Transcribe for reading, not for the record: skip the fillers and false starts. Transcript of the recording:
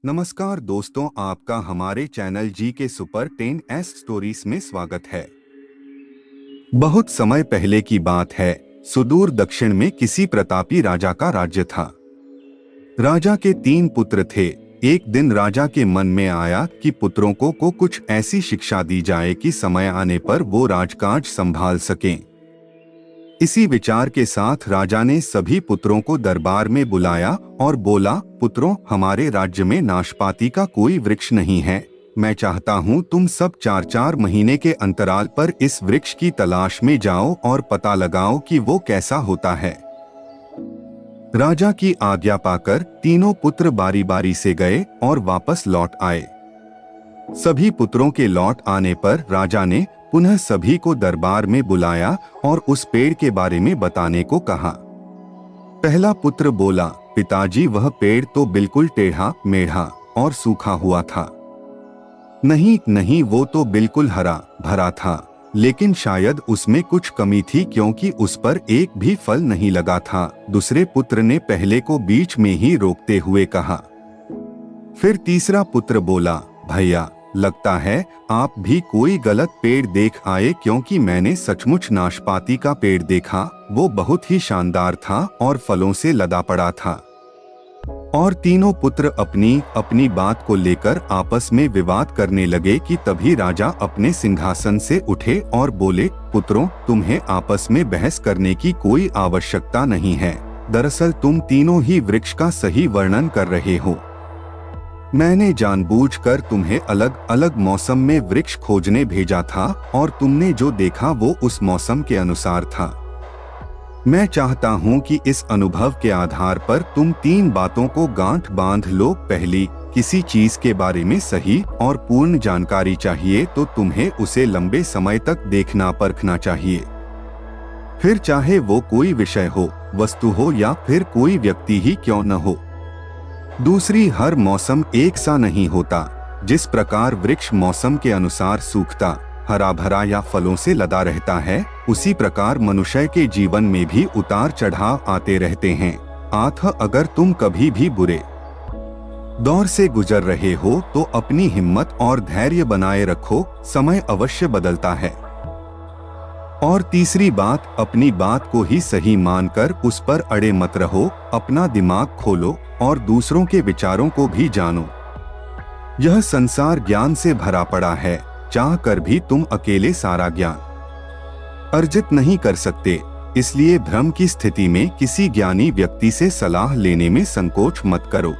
नमस्कार दोस्तों, आपका हमारे चैनल जी के सुपर 10 स्टोरीज में स्वागत है। बहुत समय पहले की बात है। सुदूर दक्षिण में किसी प्रतापी राजा का राज्य था। राजा के 3 पुत्र थे। एक दिन राजा के मन में आया कि पुत्रों को कुछ ऐसी शिक्षा दी जाए कि समय आने पर वो राजकाज संभाल सकें। इसी विचार के साथ राजा ने सभी पुत्रों को दरबार में बुलाया और बोला, पुत्रों, हमारे राज्य में नाशपाती का कोई वृक्ष नहीं है। मैं चाहता हूँ तुम सब 4-4 महीने के अंतराल पर इस वृक्ष की तलाश में जाओ और पता लगाओ कि वो कैसा होता है। राजा की आज्ञा पाकर तीनों पुत्र बारी बारी से गए और वापस लौट आए। सभी पुत्रों के लौट आने पर राजा ने पुनः सभी को दरबार में बुलाया और उस पेड़ के बारे में बताने को कहा। पहला पुत्र बोला, पिताजी, वह पेड़ तो बिल्कुल टेढ़ा मेढ़ा और सूखा हुआ था। नहीं, वो तो बिल्कुल हरा भरा था, लेकिन शायद उसमें कुछ कमी थी क्योंकि उस पर एक भी फल नहीं लगा था। दूसरे पुत्र ने पहले को बीच में ही रोकते हुए कहा। फिर तीसरा पुत्र बोला, भैया, लगता है आप भी कोई गलत पेड़ देख आए, क्योंकि मैंने सचमुच नाशपाती का पेड़ देखा। वो बहुत ही शानदार था और फलों से लदा पड़ा था। और तीनों पुत्र अपनी अपनी बात को लेकर आपस में विवाद करने लगे कि तभी राजा अपने सिंहासन से उठे और बोले, पुत्रों, तुम्हें आपस में बहस करने की कोई आवश्यकता नहीं है। दरअसल तुम तीनों ही वृक्ष का सही वर्णन कर रहे हो। मैंने जानबूझकर तुम्हें अलग अलग मौसम में वृक्ष खोजने भेजा था और तुमने जो देखा वो उस मौसम के अनुसार था। मैं चाहता हूँ कि इस अनुभव के आधार पर तुम 3 बातों को गांठ बांध लो। पहली, किसी चीज के बारे में सही और पूर्ण जानकारी चाहिए तो तुम्हें उसे लंबे समय तक देखना परखना चाहिए। फिर चाहे वो कोई विषय हो, वस्तु हो या फिर कोई व्यक्ति ही क्यों न हो। दूसरी, हर मौसम एक सा नहीं होता। जिस प्रकार वृक्ष मौसम के अनुसार सूखता, हरा भरा या फलों से लदा रहता है, उसी प्रकार मनुष्य के जीवन में भी उतार चढ़ाव आते रहते हैं। अगर तुम कभी भी बुरे दौर से गुजर रहे हो तो अपनी हिम्मत और धैर्य बनाए रखो, समय अवश्य बदलता है। और तीसरी बात, अपनी बात को ही सही मानकर उस पर अड़े मत रहो। अपना दिमाग खोलो और दूसरों के विचारों को भी जानो। यह संसार ज्ञान से भरा पड़ा है, चाह कर भी तुम अकेले सारा ज्ञान अर्जित नहीं कर सकते। इसलिए भ्रम की स्थिति में किसी ज्ञानी व्यक्ति से सलाह लेने में संकोच मत करो।